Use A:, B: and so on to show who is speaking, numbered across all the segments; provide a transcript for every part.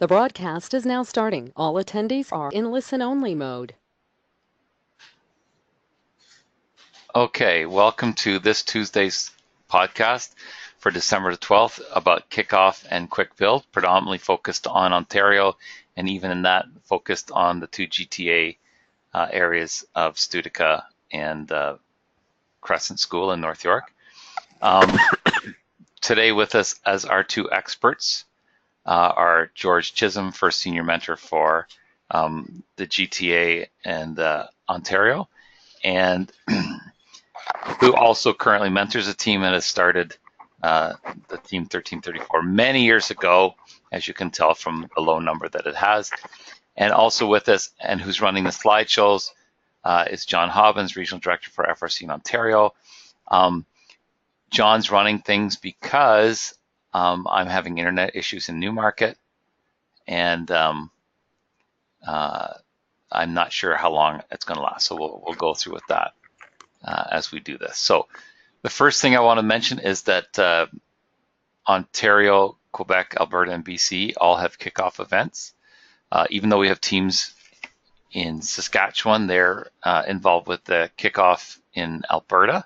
A: The broadcast is now starting. All attendees are in listen-only mode.
B: Okay, welcome to this Tuesday's podcast for December the 12th about Kickoff and Quickbuild, predominantly focused on Ontario, and even in that, focused on the two GTA areas of Studica and Crescent School in North York. Today with us as our two experts are George Chisholm, first senior mentor for the GTA and Ontario, and who also currently mentors a team and has started the team 1334 many years ago, as you can tell from the low number that it has. And also with us, and who's running the slideshows, is John Hobbins, Regional Director for FRC in Ontario. John's running things because I'm having internet issues in Newmarket, and I'm not sure how long it's going to last, so we'll go through with that as we do this. So the first thing I want to mention is that Ontario, Quebec, Alberta, and BC all have kickoff events. Even though we have teams in Saskatchewan, they're involved with the kickoff in Alberta.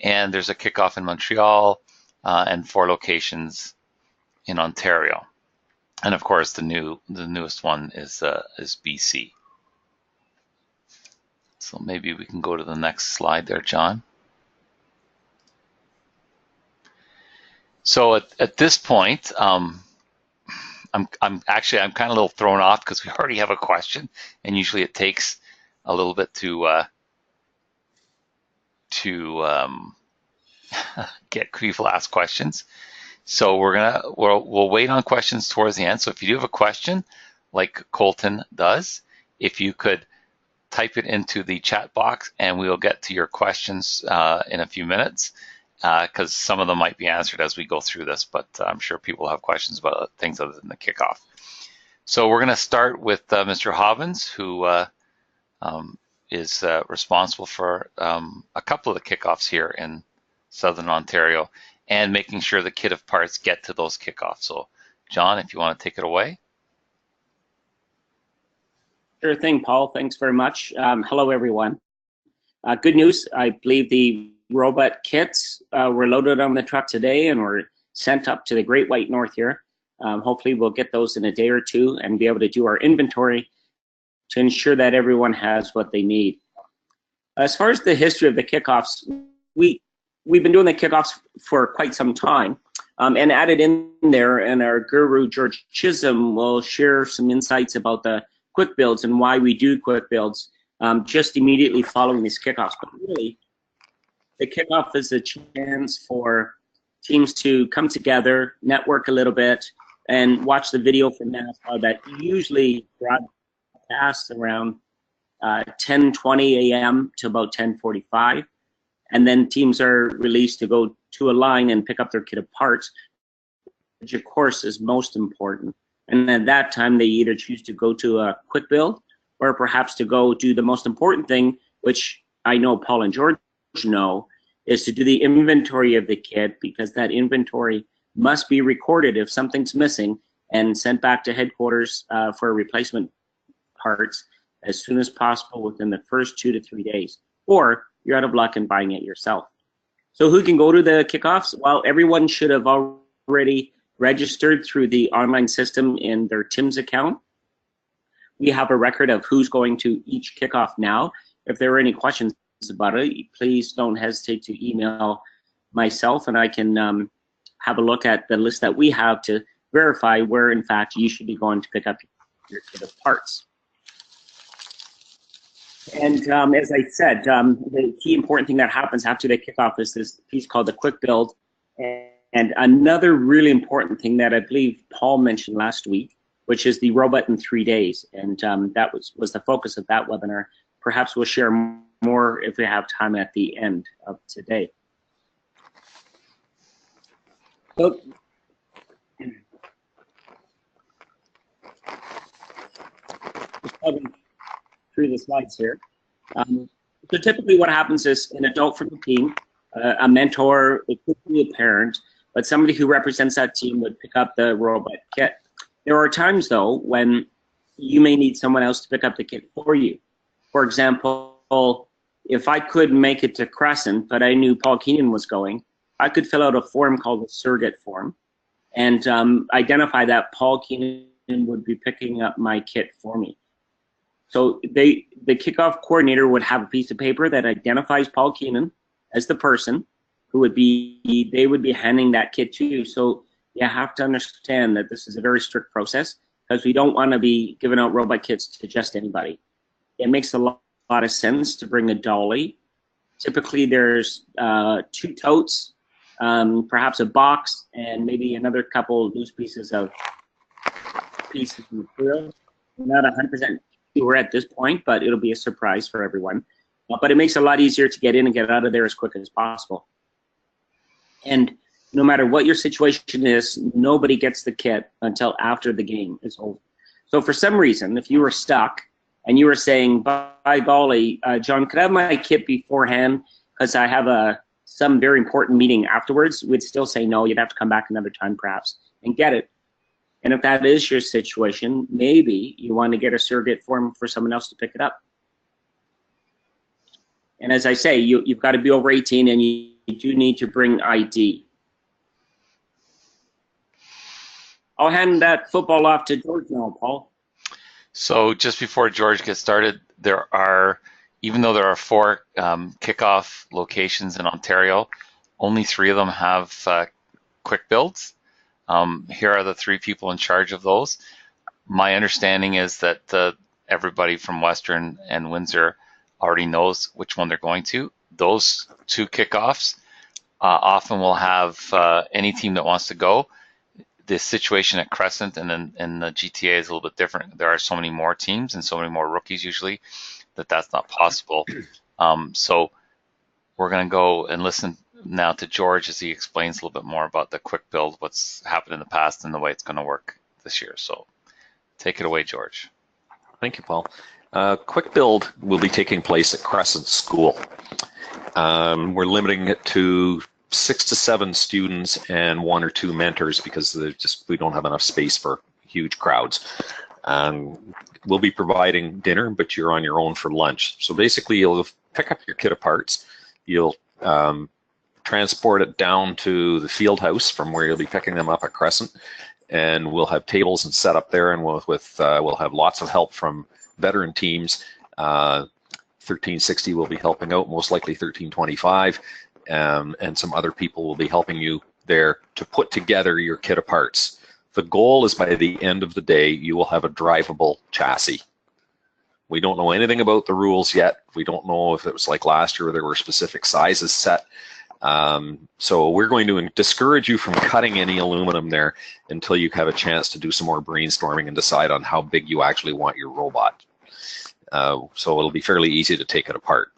B: And there's a kickoff in Montreal and 4 locations in Ontario. And of course, the newest one is BC. So maybe we can go to the next slide there, John. So at this point, I'm kind of a little thrown off because we already have a question, and usually it takes a little bit to get people to ask questions. So we'll wait on questions towards the end. So if you do have a question, like Colton does, if you could type it into the chat box, and we will get to your questions in a few minutes, because some of them might be answered as we go through this, but I'm sure people have questions about things other than the kickoff. So we're going to start with Mr. Hobbins, who is responsible for a couple of the kickoffs here in Southern Ontario, and making sure the kit of parts get to those kickoffs. So John, if you want to take it away.
C: Sure thing, Paul. Thanks very much. Hello, everyone. Good news. I believe the robot kits were loaded on the truck today and were sent up to the Great White North here. Hopefully, we'll get those in a day or two and be able to do our inventory to ensure that everyone has what they need. As far as the history of the kickoffs, we've been doing the kickoffs for quite some time. And added in there, and our guru, George Chisholm, will share some insights about the quick builds and why we do quick builds just immediately following these kickoffs. But really, the kickoff is a chance for teams to come together, network a little bit, and watch the video from NASCAR that usually broadcasts around 10:20 a.m. to about 10:45. And then teams are released to go to a line and pick up their kit of parts, which of course is most important. And at that time, they either choose to go to a quick build or perhaps to go do the most important thing, which I know Paul and George know, is to do the inventory of the kit, because that inventory must be recorded if something's missing and sent back to headquarters for replacement parts as soon as possible within the first 2 to 3 days, or you're out of luck in buying it yourself. So who can go to the kickoffs? Well, everyone should have already registered through the online system in their TIMS account. We have a record of who's going to each kickoff now. If there are any questions about it, please don't hesitate to email myself, and I can have a look at the list that we have to verify where, in fact, you should be going to pick up your kit of parts. And as I said, the key important thing that happens after the kickoff is this piece called the quick build. And another really important thing that I believe Paul mentioned last week, which is the robot in 3 days. And that was the focus of that webinar. Perhaps we'll share more if we have time at the end of today. So, through the slides here. So typically what happens is an adult from the team, a mentor, it could be a parent, but somebody who represents that team would pick up the robot kit. There are times, though, when you may need someone else to pick up the kit for you. For example, if I couldn't make it to Crescent, but I knew Paul Keenan was going, I could fill out a form called the surrogate form and identify that Paul Keenan would be picking up my kit for me. So the kickoff coordinator would have a piece of paper that identifies Paul Keenan as the person who they would be handing that kit to you. So you have to understand that this is a very strict process because we don't want to be giving out robot kits to just anybody. It makes a lot of sense to bring a dolly. Typically there's 2 totes, perhaps a box, and maybe another couple loose pieces of material. I'm not 100% sure at this point, but it'll be a surprise for everyone. But it makes it a lot easier to get in and get out of there as quick as possible. And no matter what your situation is, nobody gets the kit until after the game is over. So for some reason, if you were stuck and you were saying, by golly, John, could I have my kit beforehand because I have some very important meeting afterwards, we'd still say no, you'd have to come back another time perhaps and get it. And if that is your situation, maybe you want to get a surrogate form for someone else to pick it up. And as I say, you've got to be over 18 and you do need to bring ID. I'll hand that football off to George now, Paul.
B: So just before George gets started, even though there are 4 kickoff locations in Ontario, only 3 of them have quick builds. Here are the 3 people in charge of those. My understanding is that everybody from Western and Windsor already knows which one they're going to. Those 2 kickoffs often will have any team that wants to go. The situation at Crescent and then in the GTA is a little bit different. There are so many more teams and so many more rookies usually that's not possible. So we're going to go and listen now to George as he explains a little bit more about the quick build, what's happened in the past and the way it's going to work this year. So take it away, George.
D: Thank you, Paul. Quick build will be taking place at Crescent School. We're limiting it to 6 to 7 students and 1 or 2 mentors because we don't have enough space for huge crowds. We'll be providing dinner, but you're on your own for lunch. So basically, you'll pick up your kit of parts. You'll transport it down to the field house from where you'll be picking them up at Crescent, and we'll have tables and set up there, and we'll have lots of help from veteran teams. 1360 will be helping out, most likely 1325, and some other people will be helping you there to put together your kit of parts. The goal is by the end of the day, you will have a drivable chassis. We don't know anything about the rules yet. We don't know if it was like last year where there were specific sizes set. So we're going to discourage you from cutting any aluminum there until you have a chance to do some more brainstorming and decide on how big you actually want your robot. So it'll be fairly easy to take it apart.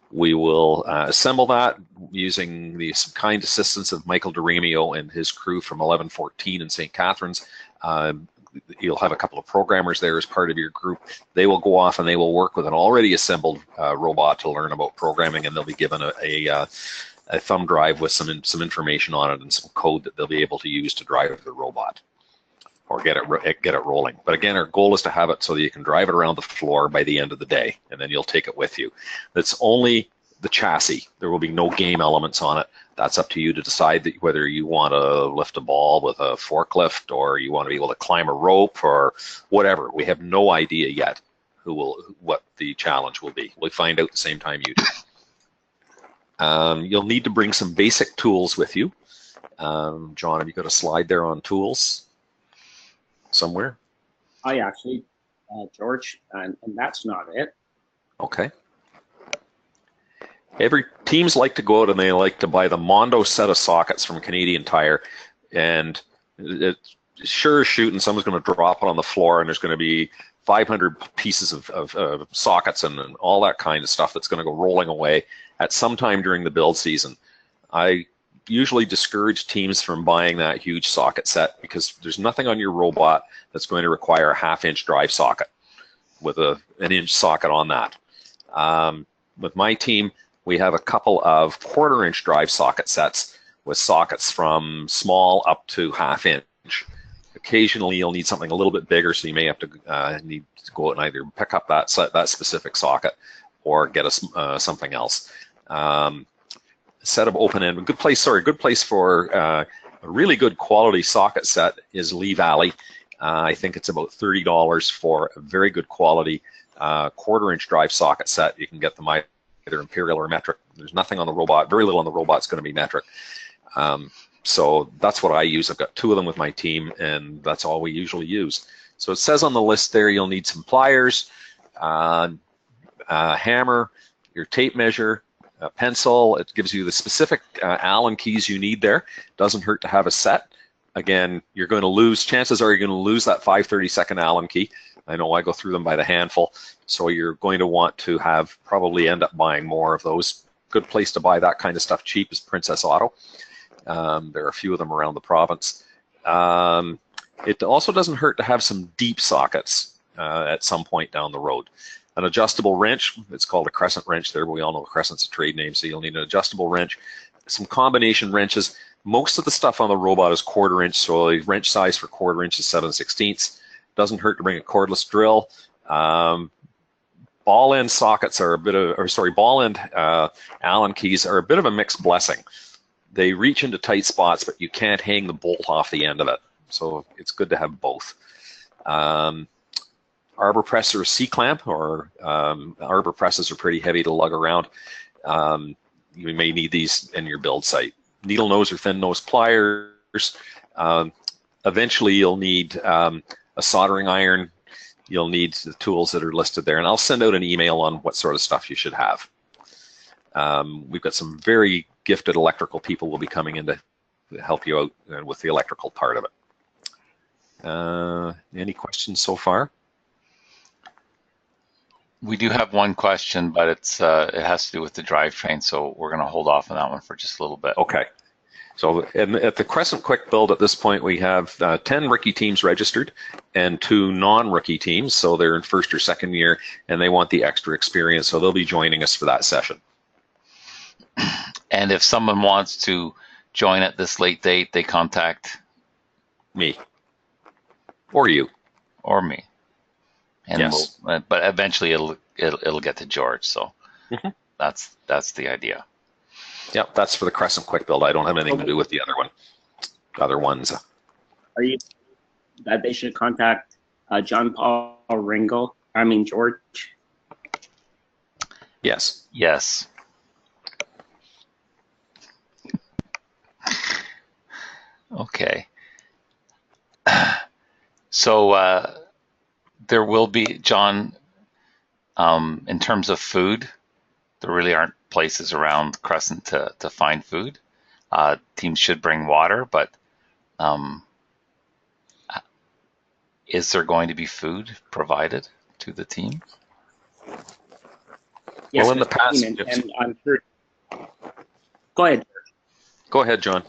D: We will assemble that using the kind assistance of Michael DeRemio and his crew from 1114 in St. Catharines. You'll have a couple of programmers there as part of your group. They will go off and they will work with an already assembled robot to learn about programming, and they'll be given a thumb drive with some information on it and some code that they'll be able to use to drive the robot or get it rolling. But again, our goal is to have it so that you can drive it around the floor by the end of the day, and then you'll take it with you. That's only the chassis. There will be no game elements on it. That's up to you to decide whether you want to lift a ball with a forklift or you want to be able to climb a rope or whatever. We have no idea yet what the challenge will be. We'll find out at the same time you do. You'll need to bring some basic tools with you. John, have you got a slide there on tools somewhere?
C: I actually, George, and that's not it.
D: Okay. Every teams like to go out and they like to buy the Mondo set of sockets from Canadian Tire, and it's sure as shooting someone's going to drop it on the floor and there's going to be 500 pieces of sockets and all that kind of stuff that's going to go rolling away at some time during the build season. I usually discourage teams from buying that huge socket set because there's nothing on your robot that's going to require a 1/2-inch drive socket with an 1-inch socket on that. With my team, we have a couple of 1/4-inch drive socket sets with sockets from small up to 1/2 inch. occasionally you'll need something a little bit bigger, so you may have to need to go out and either pick up that specific socket or get something else. Set of open-end, good place for a really good quality socket set is Lee Valley. I think it's about $30 for a very good quality quarter-inch drive socket set. You can get them either imperial or metric. There's nothing on the robot, very little on the robot's going to be metric. So that's what I use. I've got 2 of them with my team, and that's all we usually use. So it says on the list there you'll need some pliers, a hammer, your tape measure, a pencil. It gives you the specific Allen keys you need there. Doesn't hurt to have a set. Again, you're going to lose, chances are you're going to lose that 5/32 Allen key. I know I go through them by the handful, so you're going to want to probably end up buying more of those. Good place to buy that kind of stuff cheap is Princess Auto. There are a few of them around the province. It also doesn't hurt to have some deep sockets at some point down the road. An adjustable wrench, it's called a Crescent wrench there, but we all know Crescent's a trade name, so you'll need an adjustable wrench. Some combination wrenches. Most of the stuff on the robot is quarter-inch, so the wrench size for quarter-inch is 7/16. Doesn't hurt to bring a cordless drill. Ball end sockets are ball end Allen keys are a bit of a mixed blessing. They reach into tight spots, but you can't hang the bolt off the end of it. So it's good to have both. Arbor press or C-clamp, or arbor presses are pretty heavy to lug around. You may need these in your build site. Needle nose or thin nose pliers. Eventually you'll need a soldering iron. You'll need the tools that are listed there, and I'll send out an email on what sort of stuff you should have. We've got some very gifted electrical people will be coming in to help you out with the electrical part of it. Any questions so far?
B: We do have one question, but it has to do with the drivetrain, so we're going to hold off on that one for just a little bit.
D: Okay. So at the Crescent Quickbuild at this point, we have 10 rookie teams registered and 2 non-rookie teams, so they're in first or second year, and they want the extra experience, so they'll be joining us for that session.
B: And if someone wants to join at this late date, they contact
D: me or you
B: or me. And
D: yes.
B: But eventually it'll get to George, so that's the idea.
D: Yep, that's for the Crescent Quickbuild. I don't have anything to do with the other ones.
C: Are you that they should contact John Paul George?
D: Yes.
B: Yes. Okay. So there will be, John, in terms of food, there really aren't places around Crescent to find food. Teams should bring water, but is there going to be food provided to the team?
C: Yes,
D: well, in the past,
C: and I'm sure. Go ahead.
D: Go ahead, John.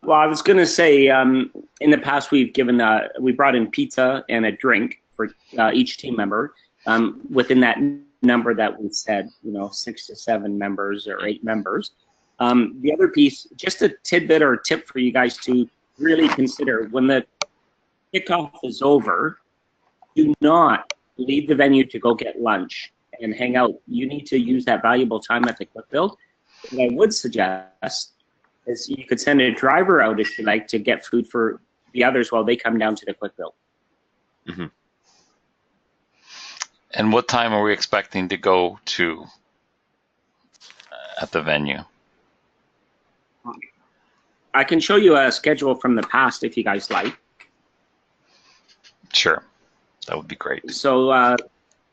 C: Well, I was going to say, in the past we brought in pizza and a drink for each team member. Within that number that we said, 6 to 7 members or 8 members. The other piece, just a tidbit or a tip for you guys to really consider: when the kickoff is over, do not leave the venue to go get lunch and hang out. You need to use that valuable time at the Quickbuild. What I would suggest is you could send a driver out, if you like, to get food for the others while they come down to the Quickbuild.
D: Mm-hmm.
B: And what time are we expecting to go to at the venue?
C: I can show you a schedule from the past if you guys like.
B: Sure, that would be great.
C: So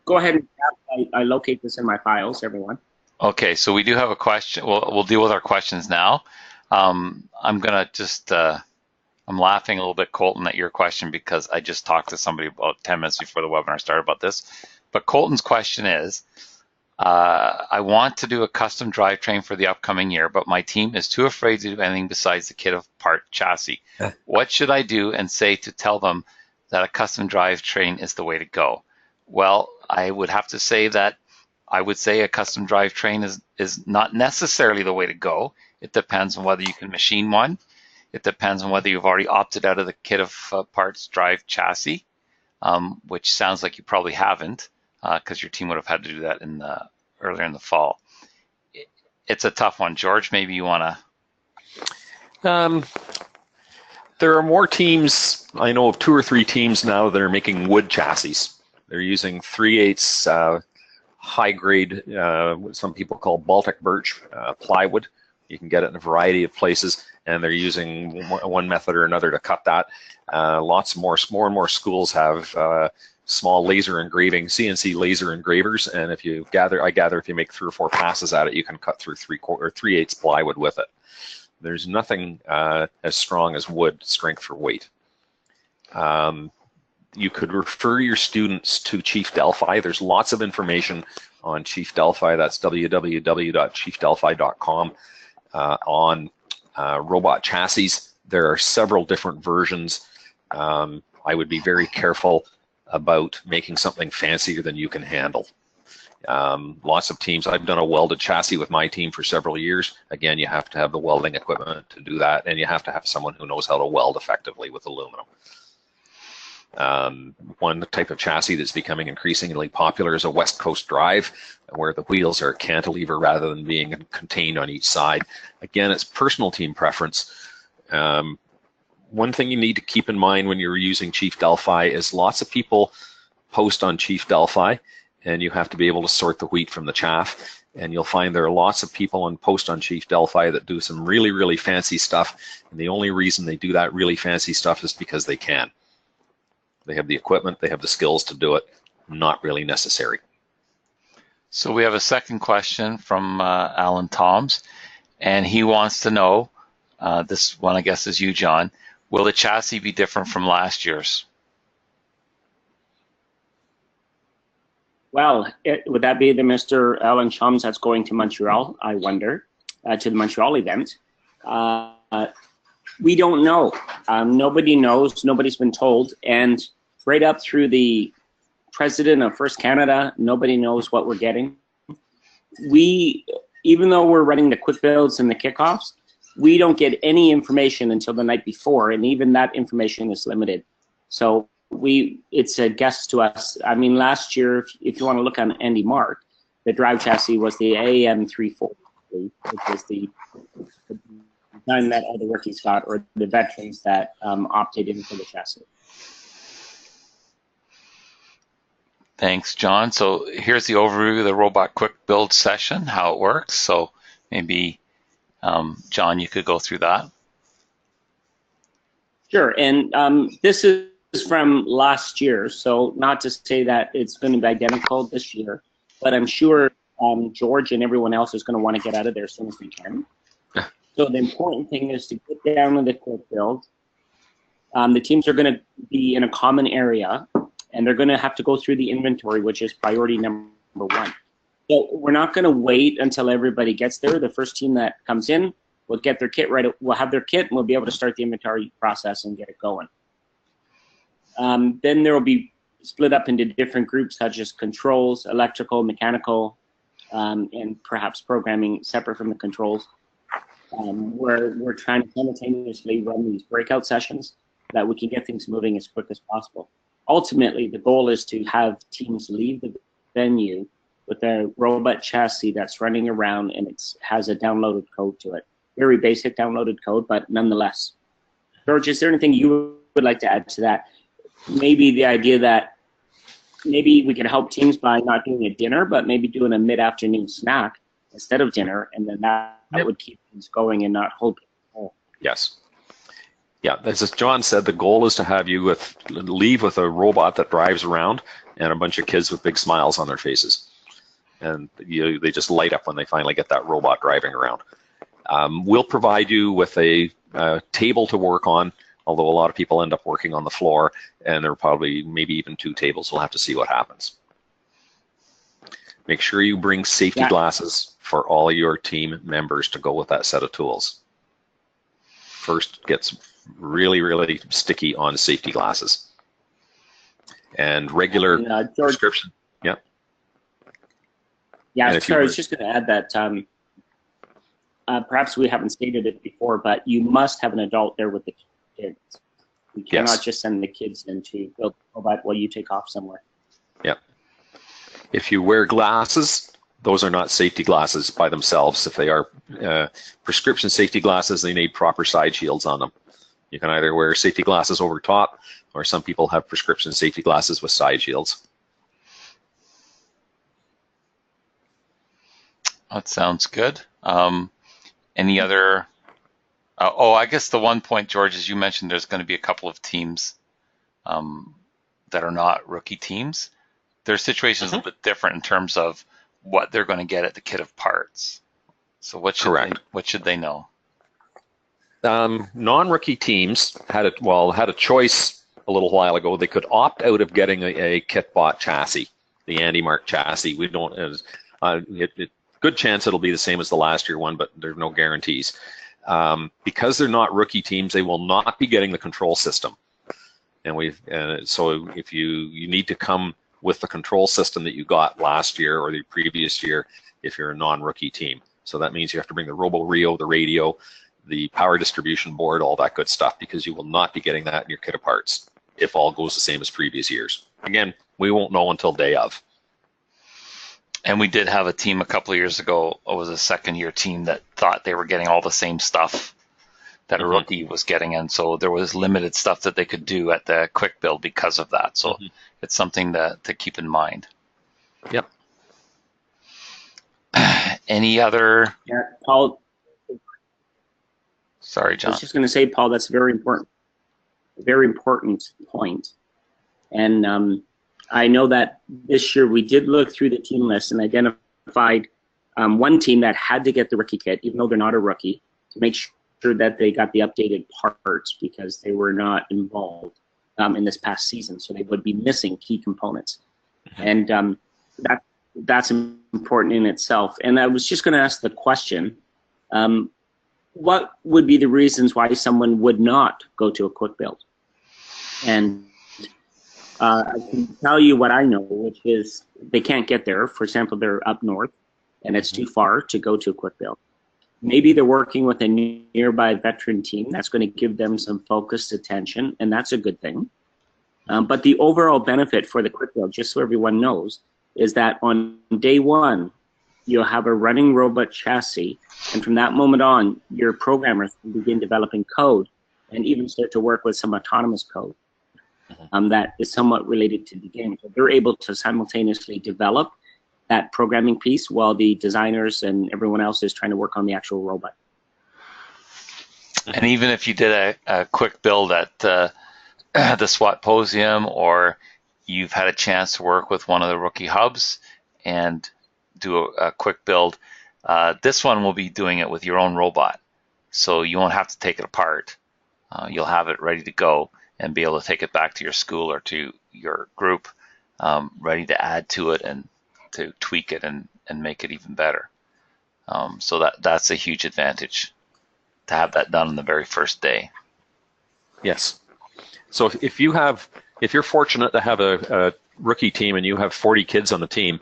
C: go ahead and I locate this in my files, everyone.
B: Okay, so we do have a question. We'll deal with our questions now. I'm gonna just, I'm laughing a little bit, Colton, at your question because I just talked to somebody about 10 minutes before the webinar started about this. But Colton's question is, I want to do a custom drivetrain for the upcoming year, but my team is too afraid to do anything besides the kit of part chassis. What should I do and say to tell them that a custom drivetrain is the way to go? Well, I would have to say that I would say a custom drivetrain is not necessarily the way to go. It depends on whether you can machine one. It depends on whether you've already opted out of the kit of parts drive chassis, which sounds like you probably haven't, because your team would have had to do that earlier in the fall. It's a tough one. George, maybe you want
D: to. There are more teams. I know of 2 or 3 teams now that are making wood chassis. They're using 3/8 high grade, what some people call Baltic birch plywood. You can get it in a variety of places, and they're using one method or another to cut that. Lots more and more schools have small laser engraving, CNC laser engravers, and if you I gather if you make 3 or 4 passes at it, you can cut through 3/8 plywood with it. There's nothing as strong as wood strength for weight. You could refer your students to Chief Delphi. There's lots of information on Chief Delphi. That's www.chiefdelphi.com. On robot chassis, there are several different versions. I would be very careful about making something fancier than you can handle. Lots of teams, I've done a welded chassis with my team for several years. Again, you have to have the welding equipment to do that, and you have to have someone who knows how to weld effectively with aluminum. One type of chassis that's becoming increasingly popular is a West Coast drive, where the wheels are cantilever rather than being contained on each side. Again, it's personal team preference. One thing you need to keep in mind when you're using Chief Delphi is lots of people post on Chief Delphi, and you have to be able to sort the wheat from the chaff. And you'll find there are lots of people on post on Chief Delphi that do some really, really fancy stuff, and the only reason they do that really fancy stuff is because they can. They have the equipment, they have the skills to do it, not really necessary.
B: So we have a second question from Alan Toms, and he wants to know, this one I guess is you, John, will the chassis be different from last year's?
C: Well, would that be the Mr. Alan Chums that's going to Montreal, I wonder, to the Montreal event? We don't know. Nobody knows. Nobody's been told. And right up through the president of First Canada, nobody knows what we're getting. Even though we're running the quick builds and the kickoffs, we don't get any information until the night before, and even that information is limited. So it's a guess to us. I mean, last year, if you want to look on Andy Mark, the drive chassis was the AM340, which was the design that all the rookies got, or the veterans that opted in for the chassis.
B: Thanks, John. So here's the overview of the robot quick build session, how it works. So maybe, John, you could go through that.
C: Sure, and this is from last year, so not to say that it's going to be identical this year, but I'm sure George and everyone else is going to want to get out of there as soon as we can. So the important thing is to get down to the quick build. The teams are going to be in a common area, and they're going to have to go through the inventory, which is priority number 1. So we're not going to wait until everybody gets there. The first team that comes in will get their kit right. We'll have their kit, and we'll be able to start the inventory process and get it going. Then there will be split up into different groups, such as controls, electrical, mechanical, and perhaps programming separate from the controls. Where we're trying to simultaneously run these breakout sessions that we can get things moving as quick as possible. Ultimately, the goal is to have teams leave the venue with a robot chassis that's running around, and it has a downloaded code to it. Very basic downloaded code, but nonetheless. George, is there anything you would like to add to that? Maybe the idea that maybe we can help teams by not doing a dinner, but maybe doing a mid-afternoon snack instead of dinner, and then that would keep things going and not hold people.
D: Yes. Yeah, as John said, the goal is to have you leave with a robot that drives around and a bunch of kids with big smiles on their faces. And they just light up when they finally get that robot driving around. We'll provide you with a table to work on, although a lot of people end up working on the floor, and there are probably maybe even 2 tables. We'll have to see what happens. Make sure you bring safety glasses for all your team members to go with that set of tools. First gets really, really sticky on safety glasses. And regular
C: George,
D: prescription.
C: Yeah, sorry, I was just going to add that perhaps we haven't stated it before, but you must have an adult there with the kids. You cannot just send the kids in to build a robot while you take off somewhere.
D: Yeah. If you wear glasses, those are not safety glasses by themselves. If they are prescription safety glasses, they need proper side shields on them. You can either wear safety glasses over top, or some people have prescription safety glasses with side shields.
B: That sounds good. Any other? I guess the one point, George, is you mentioned there's going to be a couple of teams that are not rookie teams. Their situation is a bit different in terms of what they're going to get at the kit of parts. So what should they know?
D: Non-rookie teams had a choice a little while ago. They could opt out of getting a kit bought chassis, the Andy Mark chassis. We don't. Good chance it'll be the same as the last year one, but there's no guarantees. Because they're not rookie teams, they will not be getting the control system. And so if you need to come with the control system that you got last year or the previous year if you're a non-rookie team. So that means you have to bring the Robo-Rio, the radio, the power distribution board, all that good stuff, because you will not be getting that in your kit of parts if all goes the same as previous years. Again, we won't know until day of.
B: And we did have a team a couple of years ago, it was a second-year team that thought they were getting all the same stuff that a rookie was getting, and so there was limited stuff that they could do at the Quickbuild because of that. So it's something to keep in mind.
D: Yep.
B: Any other?
C: Yeah, Paul.
B: Sorry, John.
C: I was just going to say, Paul, that's a very important point. And I know that this year we did look through the team list and identified one team that had to get the rookie kit, even though they're not a rookie, to make sure that they got the updated parts because they were not involved in this past season. So they would be missing key components. And that's important in itself. And I was just going to ask the question, what would be the reasons why someone would not go to a Quickbuild? And I can tell you what I know, which is they can't get there. For example, they're up north, and it's too far to go to a Quickbuild. Maybe they're working with a nearby veteran team that's going to give them some focused attention, and that's a good thing. But the overall benefit for the Quickbuild, just so everyone knows, is that on day one, you'll have a running robot chassis, and from that moment on, your programmers can begin developing code and even start to work with some autonomous code that is somewhat related to the game. So they're able to simultaneously develop that programming piece while the designers and everyone else is trying to work on the actual robot.
B: And even if you did a quick build at the SWATposium, or you've had a chance to work with one of the rookie hubs and do a quick build, this one will be doing it with your own robot. So you won't have to take it apart. You'll have it ready to go and be able to take it back to your school or to your group, ready to add to it and to tweak it and make it even better. So that's a huge advantage to have that done on the very first day.
D: Yes. So if you're fortunate to have a rookie team and you have 40 kids on the team,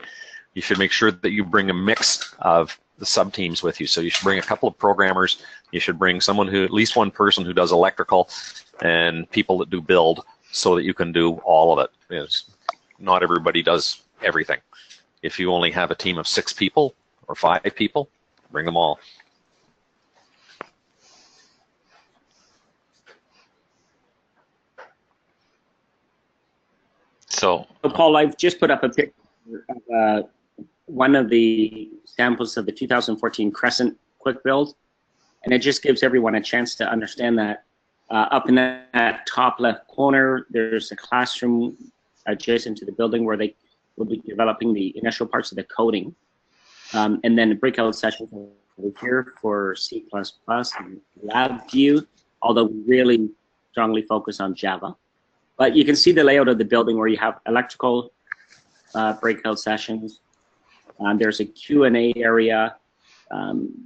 D: you should make sure that you bring a mix of the sub teams with you. So you should bring a couple of programmers. You should bring at least one person who does electrical and people that do build, so that you can do all of it. Not everybody does everything. If you only have a team of 6 people or 5 people, bring them all.
B: So
C: Paul, I've just put up a picture of one of the samples of the 2014 Crescent quick build, and it just gives everyone a chance to understand that up in that top left corner, there's a classroom adjacent to the building where they will be developing the initial parts of the coding, and then the breakout sessions over here for C++ and LabVIEW, although we really strongly focus on Java. But you can see the layout of the building where you have electrical breakout sessions. There's a Q&A area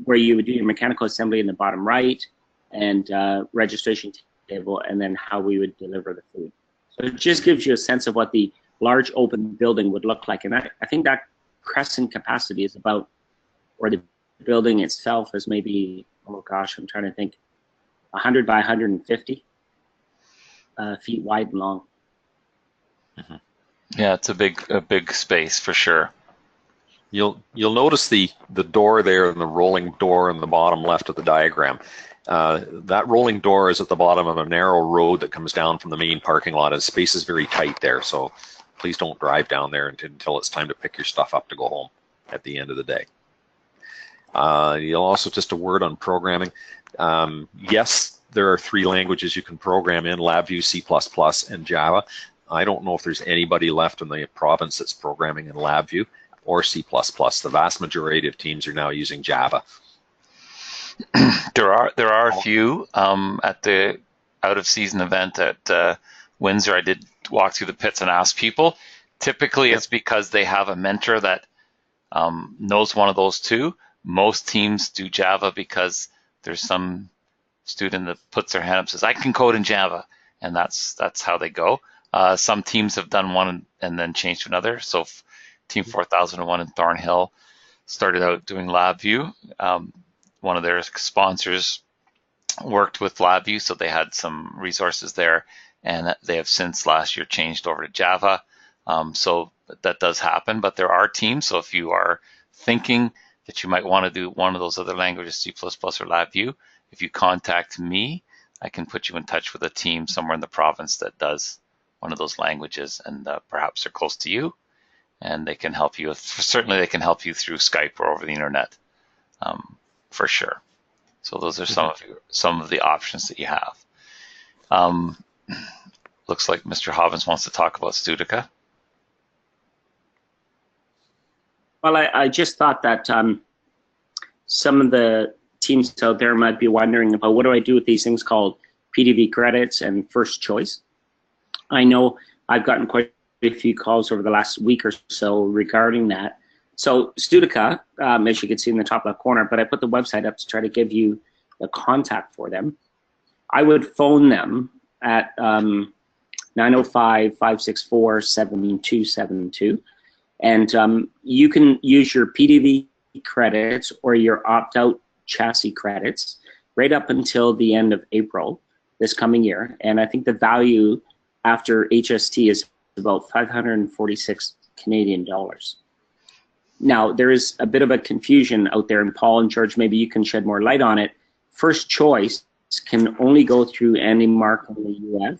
C: where you would do your mechanical assembly in the bottom right, and registration table, and then how we would deliver the food. So it just gives you a sense of what the large open building would look like. And I think that Crescent capacity is about, or the building itself is maybe, oh gosh, I'm trying to think, 100 by 150 feet wide and long.
B: Mm-hmm. Yeah, it's a big space for sure.
D: You'll notice the door there and the rolling door in the bottom left of the diagram. That rolling door is at the bottom of a narrow road that comes down from the main parking lot. The space is very tight there, so please don't drive down there until it's time to pick your stuff up to go home at the end of the day. You'll also, just a word on programming. Yes, there are 3 languages you can program in: LabVIEW, C++, and Java. I don't know if there's anybody left in the province that's programming in LabVIEW or C++. The vast majority of teams are now using Java.
B: There are a few at the out of season event at Windsor. I did walk through the pits and ask people. Typically, it's because they have a mentor that knows one of those 2. Most teams do Java because there's some student that puts their hand up and says, "I can code in Java," and that's how they go. Some teams have done one and then changed to another. So Team 4001 in Thornhill started out doing LabVIEW. One of their sponsors worked with LabVIEW, so they had some resources there, and they have since last year changed over to Java. So that does happen, but there are teams. So if you are thinking that you might want to do one of those other languages, C++ or LabVIEW, if you contact me, I can put you in touch with a team somewhere in the province that does one of those languages, and perhaps they're close to you, and they can help you. Certainly, they can help you through Skype or over the internet, for sure. So those are some of the options that you have. Looks like Mr. Hobbins wants to talk about Studica.
C: Well, I just thought that some of the teams out there might be wondering about, what do I do with these things called PDV credits and first choice? I know I've gotten quite a few calls over the last week or so regarding that. So Studica, as you can see in the top left corner, but I put the website up to try to give you the contact for them. I would phone them at 905-564-7272, and you can use your PDV credits or your opt-out chassis credits right up until the end of April this coming year. And I think the value after HST is about 546 Canadian dollars. Now, there is a bit of a confusion out there, and Paul and George, maybe you can shed more light on it. First choice can only go through Andy Mark in the US.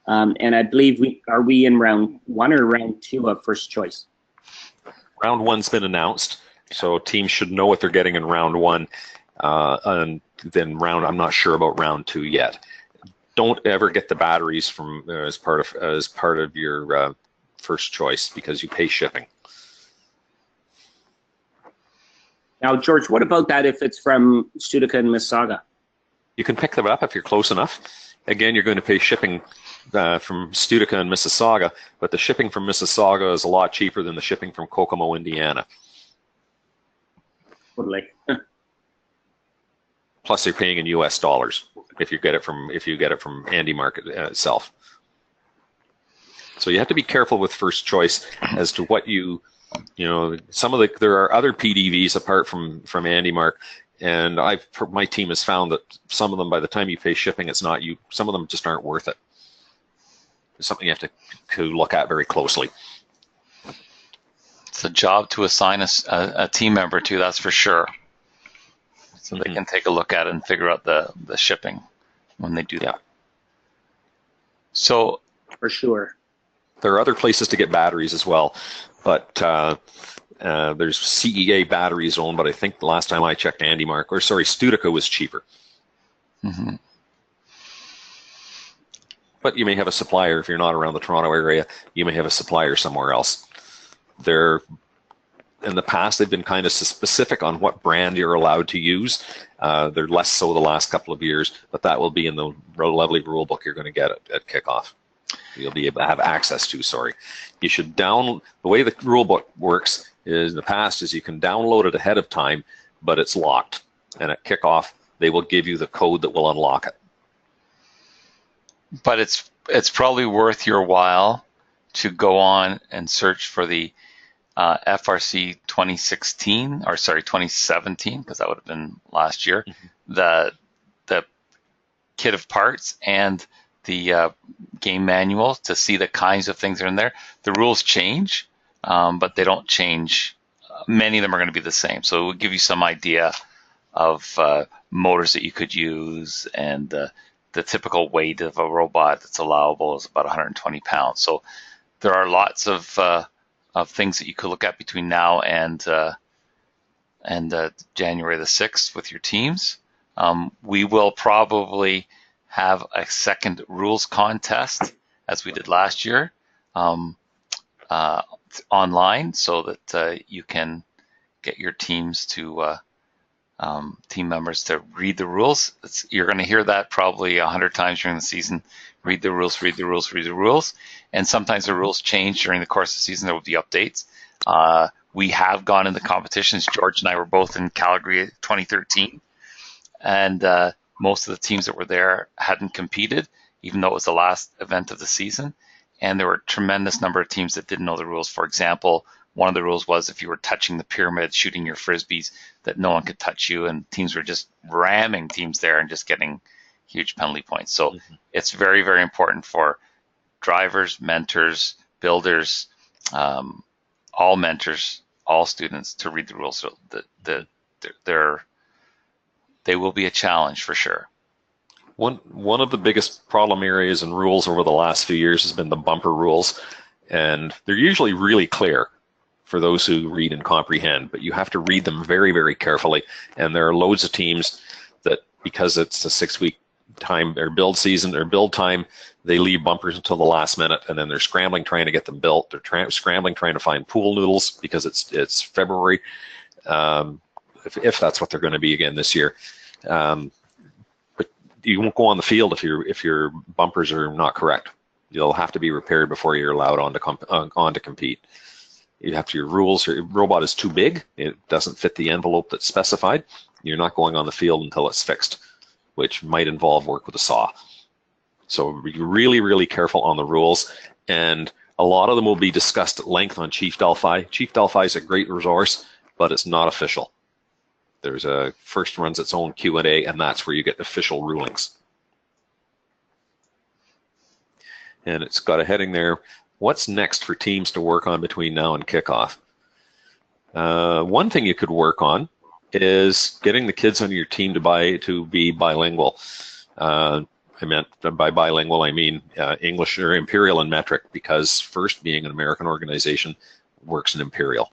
C: And I believe are we in round 1 or round 2 of first choice?
D: Round 1's been announced, so teams should know what they're getting in round 1. And then I'm not sure about round 2 yet. Don't ever get the batteries from as part of your first choice, because you pay shipping.
C: Now, George, what about that if it's from Studica and Mississauga?
D: You can pick them up if you're close enough. Again, you're going to pay shipping from Studica and Mississauga, but the shipping from Mississauga is a lot cheaper than the shipping from Kokomo, Indiana.
C: Totally.
D: Plus, you're paying in US dollars if you get it from Andy Market itself. So you have to be careful with first choice as to what there are other PDVs apart from Andy Mark, and my team has found that some of them, by the time you pay shipping, some of them just aren't worth it. It's something you have to look at very closely.
B: It's a job to assign a team member to, that's for sure. So they can take a look at it and figure out the shipping when they do that. So
C: for sure.
D: There are other places to get batteries as well, but there's CEA Battery Zone, but I think the last time I checked, Studica was cheaper.
B: Mm-hmm.
D: But you may have a supplier, if you're not around the Toronto area, you may have a supplier somewhere else. In the past, they've been kind of specific on what brand you're allowed to use. They're less so the last couple of years, but that will be in the lovely rule book you're going to get at Kickoff. You'll be able to have access to, You should the way the rule book works is in the past is you can download it ahead of time, but it's locked. And at Kickoff, they will give you the code that will unlock it.
B: But it's probably worth your while to go on and search for the FRC 2016, or sorry, 2017, because that would have been last year, the kit of parts and the game manual to see the kinds of things that are in there. The rules change, but they don't change. Many of them are going to be the same. So it will give you some idea of motors that you could use, and the typical weight of a robot that's allowable is about 120 pounds. So there are lots of things that you could look at between now and January the 6th with your teams. We will probably have a second rules contest, as we did last year, online, so that you can get your teams to team members to read the rules. You're going to hear that probably 100 times during the season. Read the rules, read the rules, read the rules. And sometimes the rules change during the course of the season. There will be updates. We have gone into competitions. George and I were both in Calgary 2013. And most of the teams that were there hadn't competed, even though it was the last event of the season. And there were a tremendous number of teams that didn't know the rules. For example, one of the rules was if you were touching the pyramid, shooting your frisbees, that no one could touch you, and teams were just ramming teams there and just getting huge penalty points. So it's very, very important for drivers, mentors, builders, all mentors, all students to read the rules. So they will be a challenge for sure.
D: One of the biggest problem areas in rules over the last few years has been the bumper rules, and they're usually really clear for those who read and comprehend, but you have to read them very, very carefully. And there are loads of teams that, because it's a 6-week time, their build season, their build time, they leave bumpers until the last minute, and then they're scrambling trying to get them built. They're scrambling trying to find pool noodles because it's February, if that's what they're going to be again this year. But you won't go on the field if your bumpers are not correct. You'll have to be repaired before you're allowed on to compete. You have to, your rules, your robot is too big, it doesn't fit the envelope that's specified, you're not going on the field until it's fixed, which might involve work with a saw. So be really, really careful on the rules, and a lot of them will be discussed at length on Chief Delphi. Chief Delphi is a great resource, but it's not official. There's a FIRST runs its own Q&A, and that's where you get official rulings. And it's got a heading there. What's next for teams to work on between now and kickoff? One thing you could work on is getting the kids on your team to be bilingual. I meant by bilingual, I mean English or Imperial and metric, because FIRST, being an American organization, works in Imperial.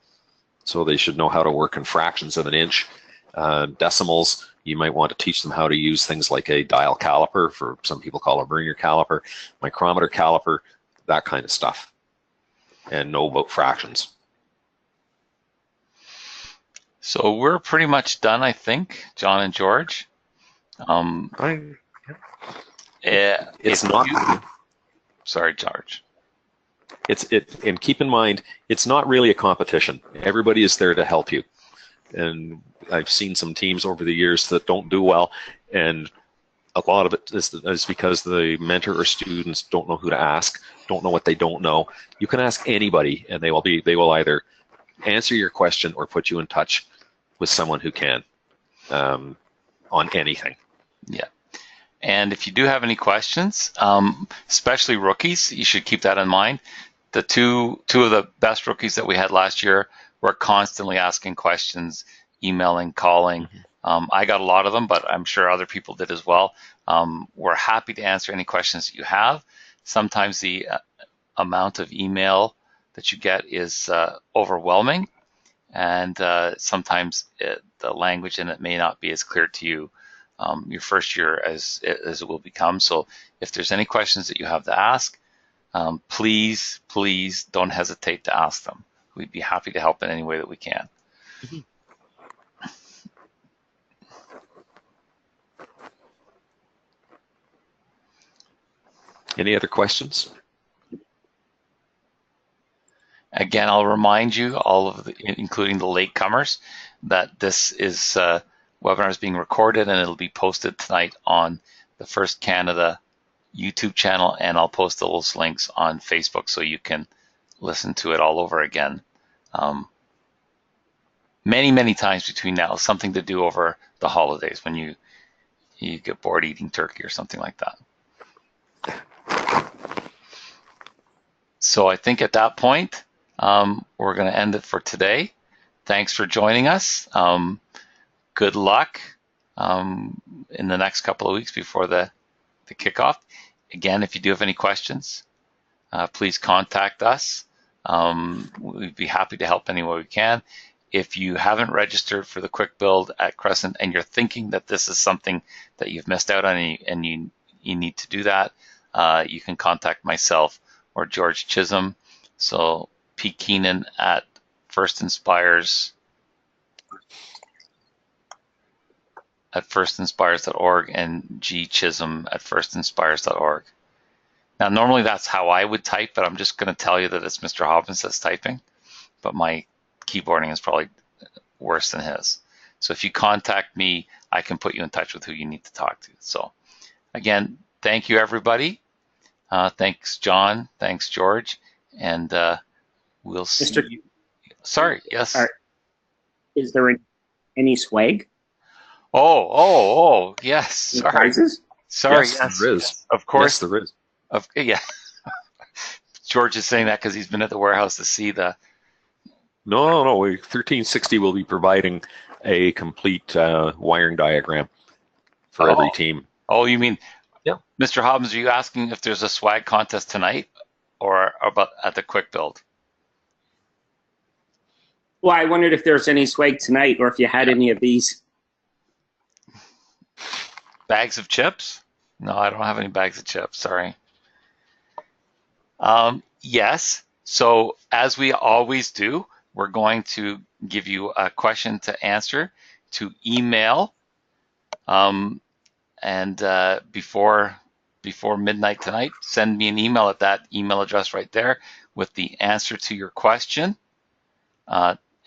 D: So they should know how to work in fractions of an inch. Decimals, you might want to teach them how to use things like a dial caliper, for some people call a vernier caliper, micrometer caliper, that kind of stuff, and know about fractions.
B: So we're pretty much done, I think, John and George.
D: It's not.
B: Sorry, George.
D: And keep in mind, it's not really a competition. Everybody is there to help you. And I've seen some teams over the years that don't do well, and a lot of it is because the mentor or students don't know who to ask, don't know what they don't know. You can ask anybody, and they will either answer your question or put you in touch with someone who can on anything.
B: Yeah. And if you do have any questions, especially rookies, you should keep that in mind. The two of the best rookies that we had last year were constantly asking questions, emailing, calling. I got a lot of them, but I'm sure other people did as well. We're happy to answer any questions that you have. Sometimes the amount of email that you get is overwhelming, and sometimes the language in it may not be as clear to you your first year as it will become. So if there's any questions that you have to ask, please don't hesitate to ask them. We'd be happy to help in any way that we can.
D: Any other questions?
B: Again, I'll remind you, including the latecomers, that this webinar is being recorded, and it'll be posted tonight on the FIRST Canada YouTube channel, and I'll post those links on Facebook so you can listen to it all over again many, many times between now, something to do over the holidays when you get bored eating turkey or something like that. So I think at that point, we're going to end it for today. Thanks for joining us. Good luck in the next couple of weeks before the kickoff. Again, if you do have any questions, please contact us. We'd be happy to help any way we can. If you haven't registered for the Quickbuild at Crescent and you're thinking that this is something that you've missed out on and you need to do that, you can contact myself or George Chisholm. So P. Keenan at firstinspires.org and G. Chisholm at firstinspires.org. Now, normally that's how I would type, but I'm just going to tell you that it's Mr. Hobbins that's typing, but my keyboarding is probably worse than his. So if you contact me, I can put you in touch with who you need to talk to. So again, thank you, everybody. Thanks, John. Thanks, George. And we'll see you. Sorry, yes.
C: Is there any swag?
B: Oh, yes. Sorry.
C: Prizes?
B: Sorry,
D: yes, there is.
B: Of course.
D: Yes, there is.
B: Yeah. George is saying that because he's been at the warehouse to see the.
D: No. 1360 will be providing a complete wiring diagram for every team.
B: Oh, you mean,
D: yeah.
B: Mr. Hobbins, are you asking if there's a swag contest tonight or about at the Quickbuild?
C: Well, I wondered if there's any swag tonight or if you had any of these.
B: Bags of chips? No, I don't have any bags of chips, sorry. Yes, so as we always do, we're going to give you a question to answer to email. Before midnight tonight, send me an email at that email address right there with the answer to your question.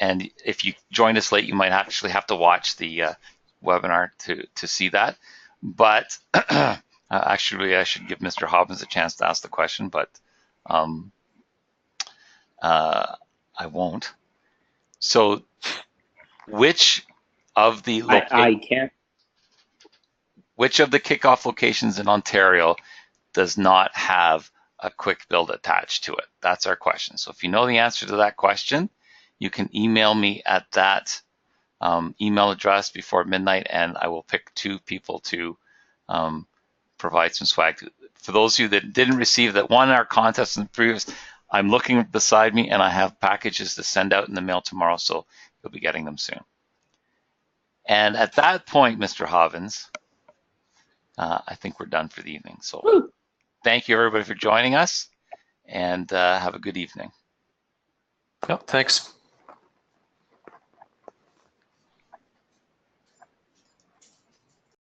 B: And if you joined us late, you might actually have to watch the webinar to see that. But actually, I should give Mr. Hobbins a chance to ask the question, but I won't. So, which of the kickoff locations in Ontario does not have a Quickbuild attached to it? That's our question. So if you know the answer to that question, you can email me at that email address before midnight, and I will pick 2 people to provide some swag. For those of you that didn't receive that won our contest in the previous, I'm looking beside me and I have packages to send out in the mail tomorrow, so you'll be getting them soon. And at that point, Mr. Hobbins, I think we're done for the evening. So thank you, everybody, for joining us, and have a good evening.
D: Yep, thanks.